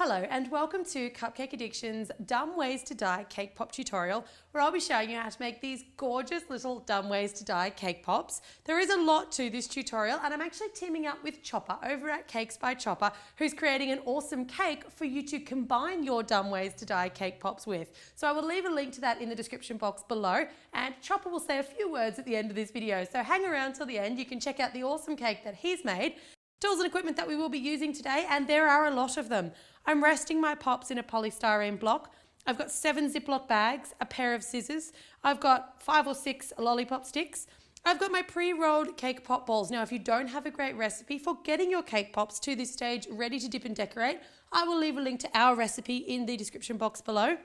Hello and welcome to Cupcake Addiction's Dumb Ways to Dye Cake Pop tutorial, where I'll be showing you how to make these gorgeous little dumb ways to dye cake pops. There is a lot to this tutorial and I'm actually teaming up with Choppa over at Cakes by Choppa, who's creating an awesome cake for you to combine your dumb ways to dye cake pops with. So I will leave a link to that in the description box below, and Choppa will say a few words at the end of this video. So hang around till the end, you can check out the awesome cake that he's made. Tools and equipment that we will be using today, and there are a lot of them. I'm resting my pops in a polystyrene block. I've got 7 Ziploc bags, a pair of scissors. I've got 5 or 6 Lollypop sticks. I've got my pre-rolled cake pop balls. Now, if you don't have a great recipe for getting your cake pops to this stage ready to dip and decorate, I will leave a link to our recipe in the description box below.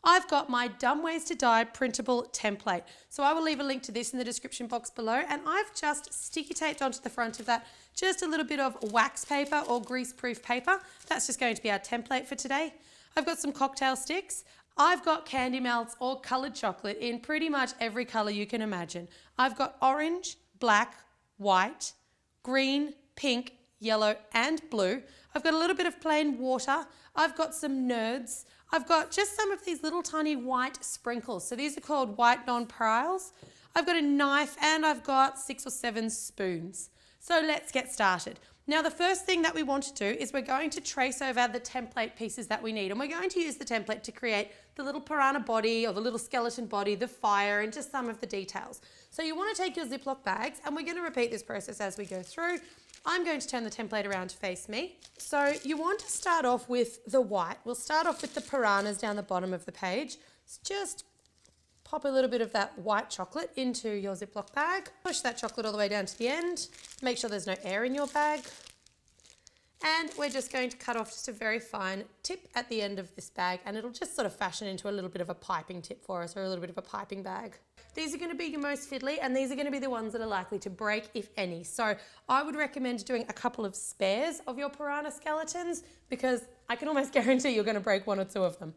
I've got my Dumb Ways to Dye printable template. So I will leave a link to this in the description box below, and I've just sticky taped onto the front of that just a little bit of wax paper or grease-proof paper. That's just going to be our template for today. I've got some cocktail sticks. I've got candy melts or coloured chocolate in pretty much every colour you can imagine. I've got orange, black, white, green, pink, yellow and blue. I've got a little bit of plain water. I've got some nerds. I've got just some of these little tiny white sprinkles. So these are called white non-pariels. I've got a knife and I've got 6 or 7 spoons. So let's get started. Now the first thing that we want to do is we're going to trace over the template pieces that we need, and we're going to use the template to create the little piranha body or the little skeleton body, the fire, and just some of the details. So you want to take your Ziploc bags, and we're going to repeat this process as we go through. I'm going to turn the template around to face me. So you want to start off with the white. We'll start off with the piranhas down the bottom of the page. So just pop a little bit of that white chocolate into your Ziploc bag. Push that chocolate all the way down to the end. Make sure there's no air in your bag. And we're just going to cut off just a very fine tip at the end of this bag, and it'll just sort of fashion into a little bit of a piping tip for us, or a little bit of a piping bag. These are going to be your most fiddly, and these are going to be the ones that are likely to break, if any. So I would recommend doing a couple of spares of your piranha skeletons, because I can almost guarantee you're going to break 1 or 2 of them.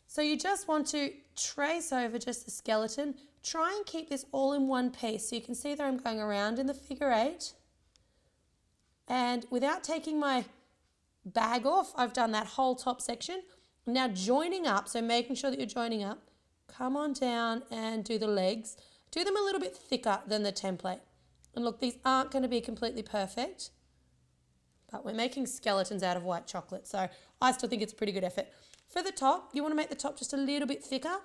So you just want to trace over just the skeleton. Try and keep this all in one piece. So you can see that I'm going around in the figure 8. And without taking my bag off, I've done that whole top section. I'm now joining up, so making sure that you're joining up. Come on down and do the legs. Do them a little bit thicker than the template. And look, these aren't going to be completely perfect, but we're making skeletons out of white chocolate, so I still think it's a pretty good effort. For the top, you want to make the top just a little bit thicker,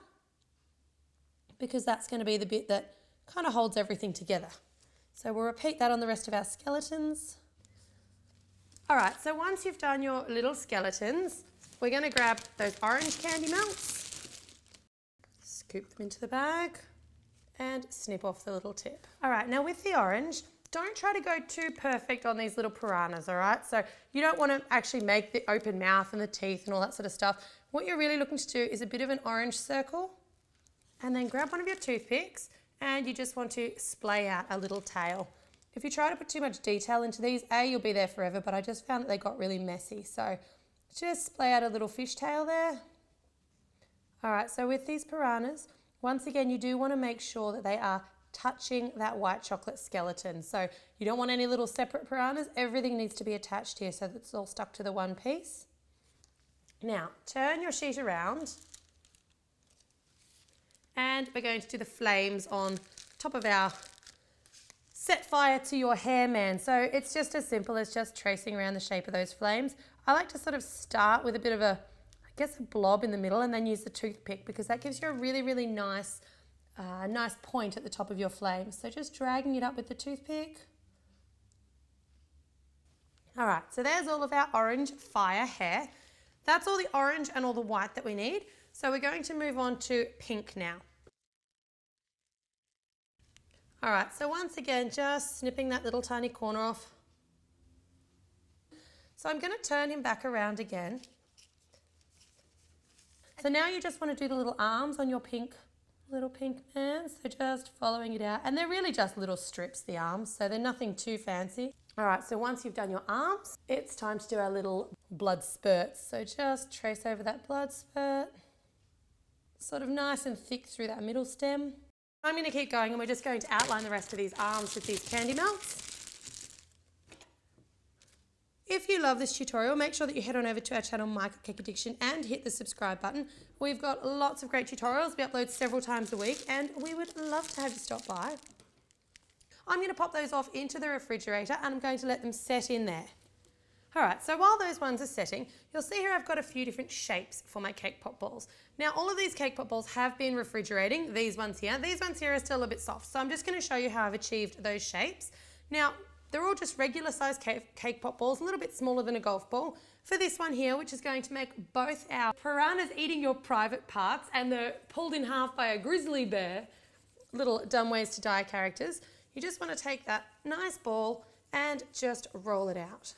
because that's going to be the bit that kind of holds everything together. So we'll repeat that on the rest of our skeletons. All right, so once you've done your little skeletons, we're going to grab those orange candy melts, scoop them into the bag, and snip off the little tip. All right, now with the orange, don't try to go too perfect on these little piranhas, all right? So you don't want to actually make the open mouth and the teeth and all that sort of stuff. What you're really looking to do is a bit of an orange circle, and then grab one of your toothpicks, and you just want to splay out a little tail. If you try to put too much detail into these, you'll be there forever, but I just found that they got really messy. So just splay out a little fishtail there. All right, so with these piranhas, once again, you do want to make sure that they are touching that white chocolate skeleton. So you don't want any little separate piranhas. Everything needs to be attached here so that it's all stuck to the one piece. Now, turn your sheet around, and we're going to do the flames on top of our set fire to your hair man. So it's just as simple as just tracing around the shape of those flames. I like to sort of start with a bit of a blob in the middle, and then use the toothpick, because that gives you a really, really nice point at the top of your flame. So just dragging it up with the toothpick. All right, so there's all of our orange fire hair. That's all the orange and all the white that we need. So we're going to move on to pink now. All right, so once again, just snipping that little tiny corner off. So I'm going to turn him back around again. So now you just want to do the little arms on your little pink man. So just following it out. And they're really just little strips, the arms, so they're nothing too fancy. All right, so once you've done your arms, it's time to do our little blood spurts. So just trace over that blood spurt, sort of nice and thick through that middle stem. I'm going to keep going, and we're just going to outline the rest of these arms with these candy melts. If you love this tutorial, make sure that you head on over to our channel, My Cupcake Addiction, and hit the subscribe button. We've got lots of great tutorials. We upload several times a week, and we would love to have you stop by. I'm going to pop those off into the refrigerator, and I'm going to let them set in there. All right, so while those ones are setting, you'll see here I've got a few different shapes for my cake pop balls. Now, all of these cake pop balls have been refrigerating, these ones here. These ones here are still a bit soft, so I'm just going to show you how I've achieved those shapes. Now, they're all just regular sized cake pop balls, a little bit smaller than a golf ball. For this one here, which is going to make both our piranhas eating your private parts and the pulled in half by a grizzly bear, little dumb ways to die characters, you just want to take that nice ball and just roll it out.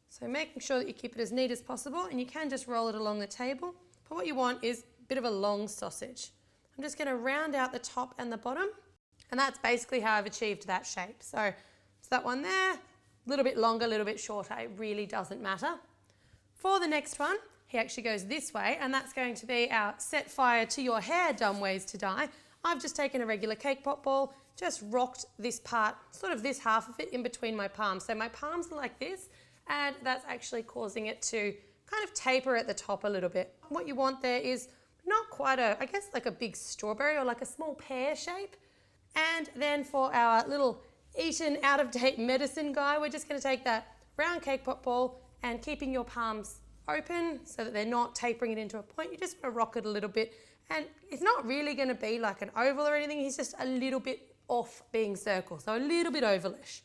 So making sure that you keep it as neat as possible, and you can just roll it along the table. But what you want is a bit of a long sausage. I'm just going to round out the top and the bottom, and that's basically how I've achieved that shape. So it's that one there, a little bit longer, a little bit shorter, it really doesn't matter. For the next one, he actually goes this way, and that's going to be our set fire to your hair dumb ways to die. I've just taken a regular cake pop ball, just rocked this part, sort of this half of it in between my palms. So my palms are like this, and that's actually causing it to kind of taper at the top a little bit. What you want there is not quite I guess like a big strawberry or like a small pear shape. And then for our little eaten out of date medicine guy, we're just going to take that round cake pop ball and keeping your palms open so that they're not tapering it into a point. You just want to rock it a little bit, and it's not really going to be like an oval or anything. He's just a little bit off being circle, so a little bit ovalish.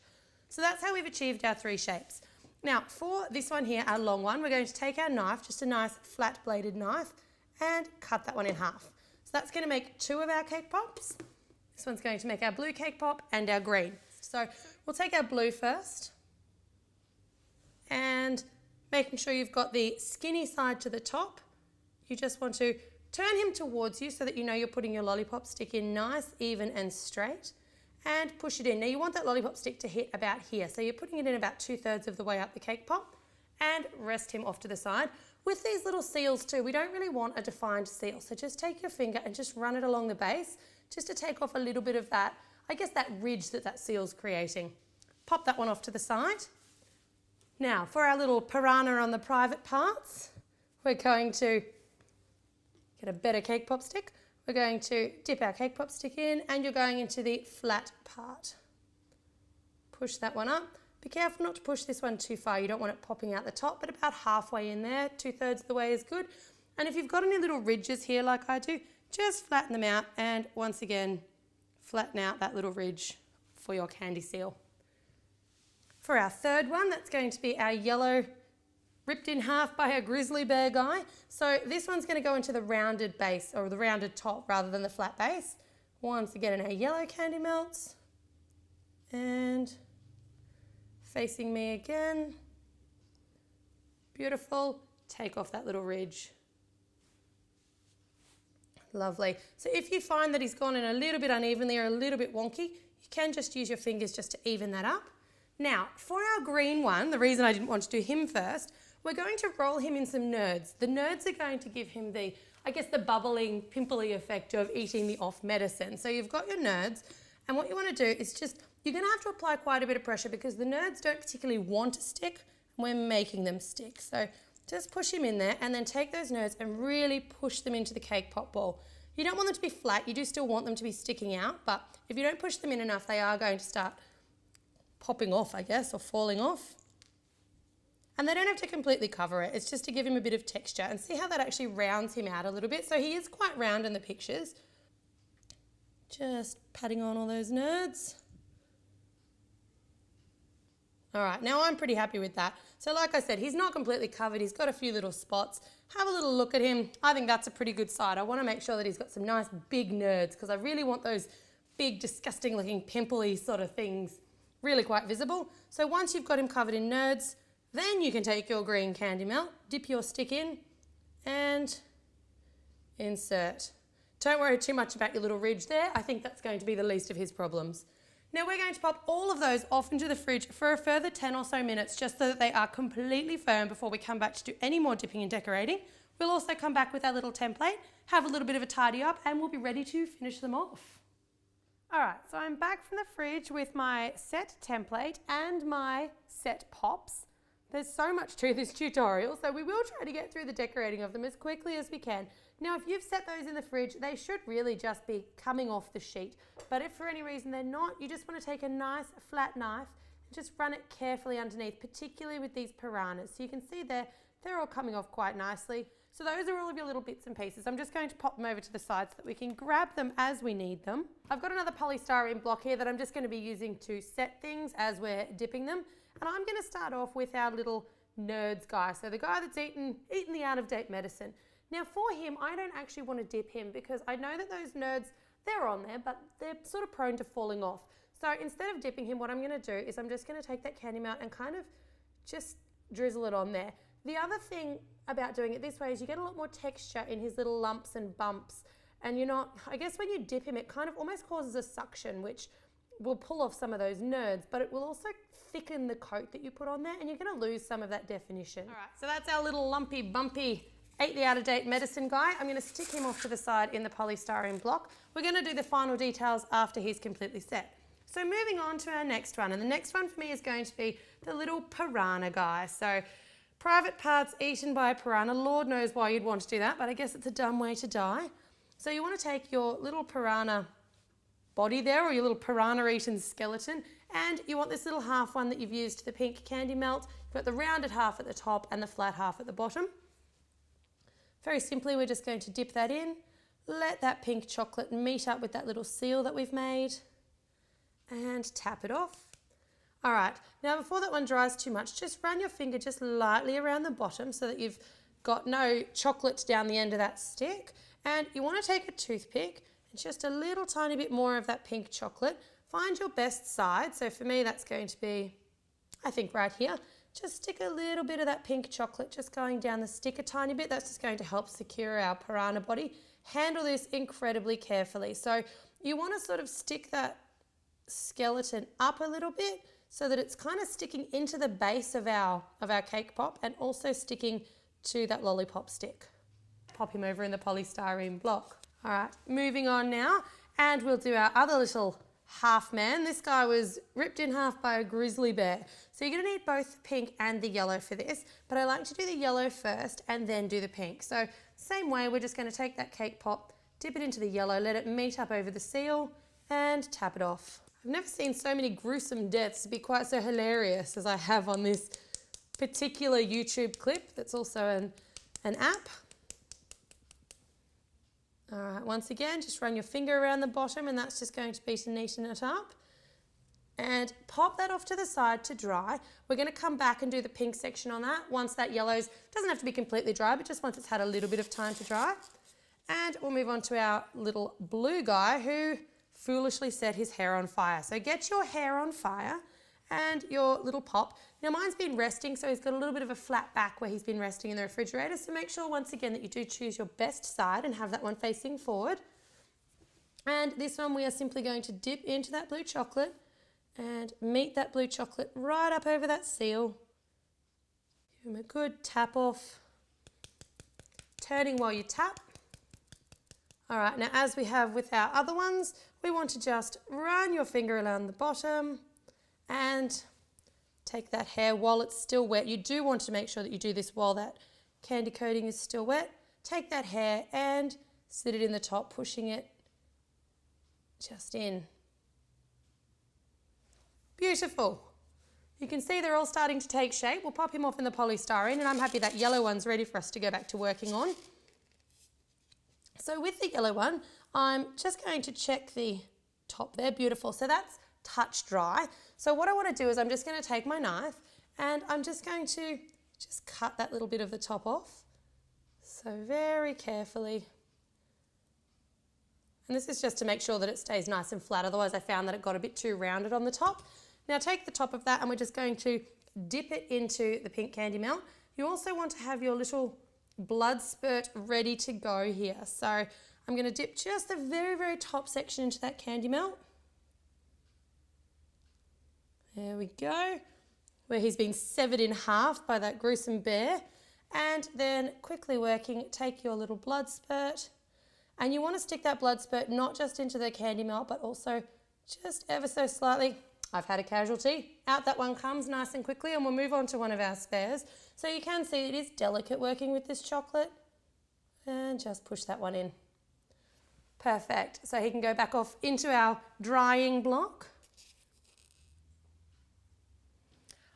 So that's how we've achieved our three shapes. Now for this one here, our long one, we're going to take our knife, just a nice flat bladed knife, and cut that one in half. So that's going to make two of our cake pops. This one's going to make our blue cake pop and our green. So we'll take our blue first, and making sure you've got the skinny side to the top, you just want to turn him towards you so that you know you're putting your lollipop stick in nice, even and straight, and push it in. Now you want that lollipop stick to hit about here. So you're putting it in about 2/3 of the way up the cake pop, and rest him off to the side. With these little seals too, we don't really want a defined seal. So just take your finger and just run it along the base, just to take off a little bit of that, I guess that ridge that seal's creating. Pop that one off to the side. Now for our little piranha on the private parts, we're going to get a better cake pop stick. We're going to dip our cake pop stick in, and you're going into the flat part. Push that one up. Be careful not to push this one too far. You don't want it popping out the top, but about halfway in there, 2/3 of the way is good. And if you've got any little ridges here like I do, just flatten them out, and once again, flatten out that little ridge for your candy seal. For our third one, that's going to be our yellow ripped in half by a grizzly bear guy. So this one's going to go into the rounded base, or the rounded top rather than the flat base. Once again, our yellow candy melts, and facing me again. Beautiful. Take off that little ridge. Lovely. So if you find that he's gone in a little bit unevenly or a little bit wonky, you can just use your fingers just to even that up. Now, for our green one, the reason I didn't want to do him first, we're going to roll him in some nerds. The nerds are going to give him the, I guess, the bubbling, pimply effect of eating the off medicine. So you've got your nerds, and what you want to do is just, you're going to have to apply quite a bit of pressure because the nerds don't particularly want to stick. We're making them stick. So just push him in there, and then take those nerds and really push them into the cake pop ball. You don't want them to be flat. You do still want them to be sticking out, but if you don't push them in enough, they are going to start popping off, I guess, or falling off. And they don't have to completely cover it. It's just to give him a bit of texture, and see how that actually rounds him out a little bit. So he is quite round in the pictures. Just patting on all those nerds. All right, now I'm pretty happy with that. So like I said, he's not completely covered. He's got a few little spots. Have a little look at him. I think that's a pretty good side. I want to make sure that he's got some nice big nerds, because I really want those big, disgusting looking pimply sort of things really quite visible. So once you've got him covered in nerds, then you can take your green candy melt, dip your stick in, and insert. Don't worry too much about your little ridge there. I think that's going to be the least of his problems. Now we're going to pop all of those off into the fridge for a further 10 or so minutes, just so that they are completely firm before we come back to do any more dipping and decorating. We'll also come back with our little template, have a little bit of a tidy up, and we'll be ready to finish them off. All right, so I'm back from the fridge with my set template and my set pops. There's so much to this tutorial, so we will try to get through the decorating of them as quickly as we can. Now, if you've set those in the fridge, they should really just be coming off the sheet. But if for any reason they're not, you just want to take a nice flat knife and just run it carefully underneath, particularly with these piranhas. So you can see they're all coming off quite nicely. So those are all of your little bits and pieces. I'm just going to pop them over to the side so that we can grab them as we need them. I've got another polystyrene block here that I'm just going to be using to set things as we're dipping them. And I'm going to start off with our little nerds guy. So the guy that's eaten the out-of-date medicine. Now for him, I don't actually want to dip him because I know that those nerds, they're on there, but they're sort of prone to falling off. So instead of dipping him, what I'm going to do is I'm just going to take that candy melt and kind of just drizzle it on there. The other thing about doing it this way is you get a lot more texture in his little lumps and bumps. And I guess when you dip him, it kind of almost causes a suction, which will pull off some of those nerds, but it will also thicken the coat that you put on there and you're going to lose some of that definition. All right, so that's our little lumpy, bumpy, ate the out-of-date medicine guy. I'm going to stick him off to the side in the polystyrene block. We're going to do the final details after he's completely set. So moving on to our next one, and the next one for me is going to be the little piranha guy. So private parts eaten by a piranha. Lord knows why you'd want to do that, but I guess it's a dumb way to die. So you want to take your little piranha body there, or your little piranha eaten skeleton, and you want this little half one that you've used the pink candy melt. You've got the rounded half at the top and the flat half at the bottom. Very simply, we're just going to dip that in, let that pink chocolate meet up with that little seal that we've made, and tap it off. All right, now before that one dries too much, just run your finger just lightly around the bottom so that you've got no chocolate down the end of that stick. And you want to take a toothpick and just a little tiny bit more of that pink chocolate. Find your best side. So for me, that's going to be, I think, right here. Just stick a little bit of that pink chocolate just going down the stick a tiny bit. That's just going to help secure our piranha body. Handle this incredibly carefully. So you want to sort of stick that skeleton up a little bit so that it's kind of sticking into the base of our cake pop and also sticking to that lollipop stick. Pop him over in the polystyrene block. All right, moving on now, and we'll do our other little half man. This guy was ripped in half by a grizzly bear. So you're gonna need both the pink and the yellow for this, but I like to do the yellow first and then do the pink. So same way, we're just gonna take that cake pop, dip it into the yellow, let it meet up over the seal and tap it off. I've never seen so many gruesome deaths be quite so hilarious as I have on this particular YouTube clip that's also an app. All right, once again, just run your finger around the bottom and that's just going to be to neaten it up. And pop that off to the side to dry. We're going to come back and do the pink section on that once that yellow's, doesn't have to be completely dry, but just once it's had a little bit of time to dry. And we'll move on to our little blue guy who foolishly set his hair on fire. So get your hair on fire and your little pop. Now mine's been resting, so he's got a little bit of a flat back where he's been resting in the refrigerator. So make sure once again that you do choose your best side and have that one facing forward. And this one we are simply going to dip into that blue chocolate and meet that blue chocolate right up over that seal. Give him a good tap off. Turning while you tap. All right, now as we have with our other ones, we want to just run your finger around the bottom and take that hair while it's still wet. You do want to make sure that you do this while that candy coating is still wet. Take that hair and sit it in the top, pushing it just in. Beautiful. You can see they're all starting to take shape. We'll pop him off in the polystyrene, and I'm happy that yellow one's ready for us to go back to working on. So with the yellow one, I'm just going to check the top there. Beautiful. So that's touch dry. So what I want to do is I'm just going to take my knife and I'm just going to just cut that little bit of the top off. So very carefully. And this is just to make sure that it stays nice and flat. Otherwise I found that it got a bit too rounded on the top. Now take the top of that and we're just going to dip it into the pink candy melt. You also want to have your little blood spurt ready to go here. So I'm going to dip just the very, very top section into that candy melt. There we go, where he's been severed in half by that gruesome bear. And then quickly working, take your little blood spurt and you want to stick that blood spurt not just into the candy melt but also just ever so slightly. I've had a casualty. Out that one comes nice and quickly, and we'll move on to one of our spares. So you can see it is delicate working with this chocolate. And just push that one in. Perfect. So he can go back off into our drying block.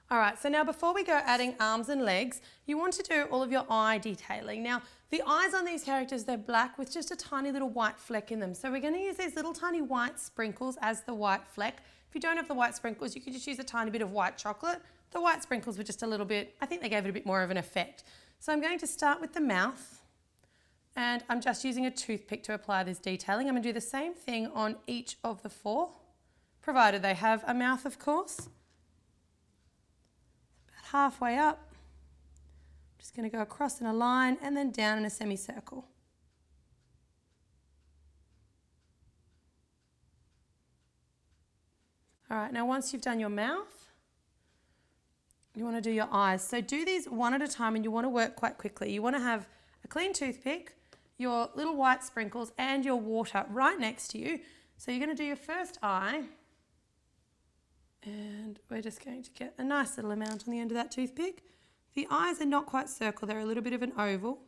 All right, so now before we go adding arms and legs, you want to do all of your eye detailing. Now, the eyes on these characters, they're black with just a tiny little white fleck in them. So we're going to use these little tiny white sprinkles as the white fleck. If you don't have the white sprinkles, you could just use a tiny bit of white chocolate. The white sprinkles were just a little bit, I think they gave it a bit more of an effect. So I'm going to start with the mouth, and I'm just using a toothpick to apply this detailing. I'm going to do the same thing on each of the 4, provided they have a mouth, of course. About halfway up. I'm just going to go across in a line and then down in a semicircle. All right, now once you've done your mouth, you want to do your eyes. So do these one at a time, and you want to work quite quickly. You want to have a clean toothpick, your little white sprinkles and your water right next to you. So you're going to do your first eye, and we're just going to get a nice little amount on the end of that toothpick. The eyes are not quite circle, they're a little bit of an oval.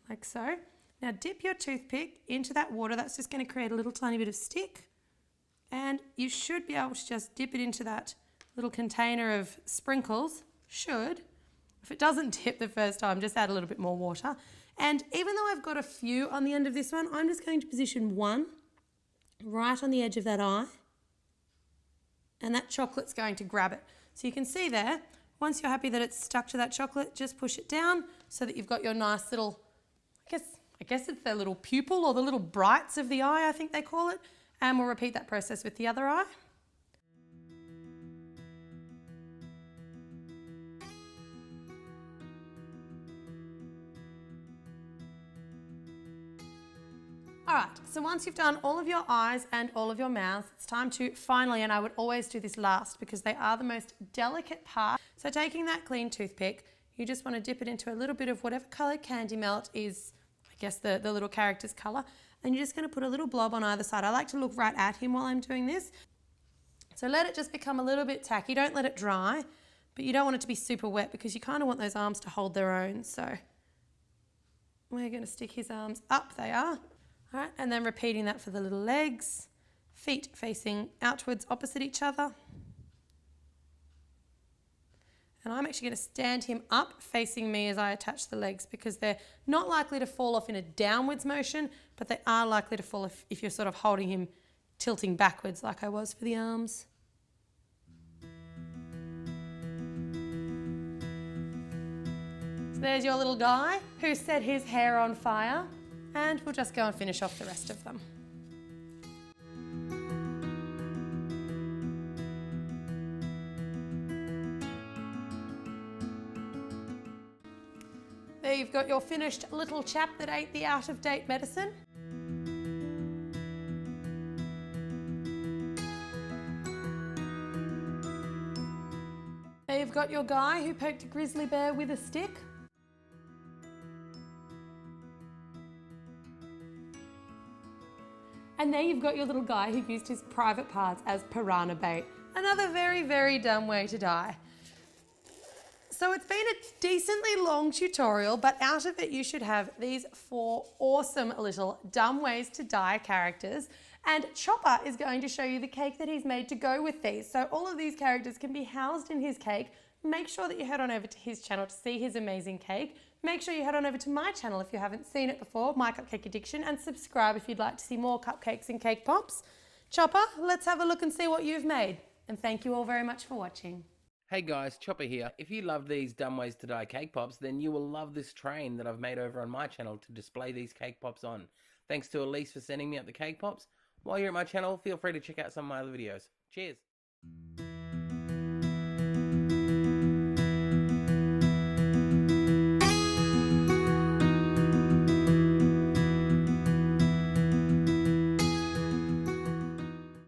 Like so. Now dip your toothpick into that water. That's just going to create a little tiny bit of stick. And you should be able to just dip it into that little container of sprinkles. Should. If it doesn't dip the first time, just add a little bit more water. And even though I've got a few on the end of this one, I'm just going to position one right on the edge of that eye. And that chocolate's going to grab it. So you can see there, once you're happy that it's stuck to that chocolate, just push it down so that you've got your nice little, I guess it's their little pupil or the little brights of the eye, I think they call it. And we'll repeat that process with the other eye. All right, so once you've done all of your eyes and all of your mouths, it's time to finally, and I would always do this last because they are the most delicate part. So taking that clean toothpick, you just want to dip it into a little bit of whatever coloured candy melt is, I guess the little character's colour. And you're just going to put a little blob on either side. I like to look right at him while I'm doing this. So let it just become a little bit tacky. Don't let it dry, but you don't want it to be super wet because you kind of want those arms to hold their own. So we're going to stick his arms up. They are. All right, and then repeating that for the little legs. Feet facing outwards opposite each other. And I'm actually going to stand him up facing me as I attach the legs because they're not likely to fall off in a downwards motion, but they are likely to fall if you're sort of holding him tilting backwards like I was for the arms. So there's your little guy who set his hair on fire, and we'll just go and finish off the rest of them. There you've got your finished little chap that ate the out-of-date medicine. There you've got your guy who poked a grizzly bear with a stick. And there you've got your little guy who used his private parts as piranha bait. Another very, very dumb way to die. So it's been a decently long tutorial, but out of it you should have these 4 awesome little dumb ways to die characters. And Choppa is going to show you the cake that he's made to go with these. So all of these characters can be housed in his cake. Make sure that you head on over to his channel to see his amazing cake. Make sure you head on over to my channel if you haven't seen it before, My Cupcake Addiction, and subscribe if you'd like to see more cupcakes and cake pops. Choppa, let's have a look and see what you've made. And thank you all very much for watching. Hey guys, Choppa here. If you love these dumb ways to die cake pops, then you will love this train that I've made over on my channel to display these cake pops on. Thanks to Elise for sending me out the cake pops. While you're at my channel, feel free to check out some of my other videos. Cheers!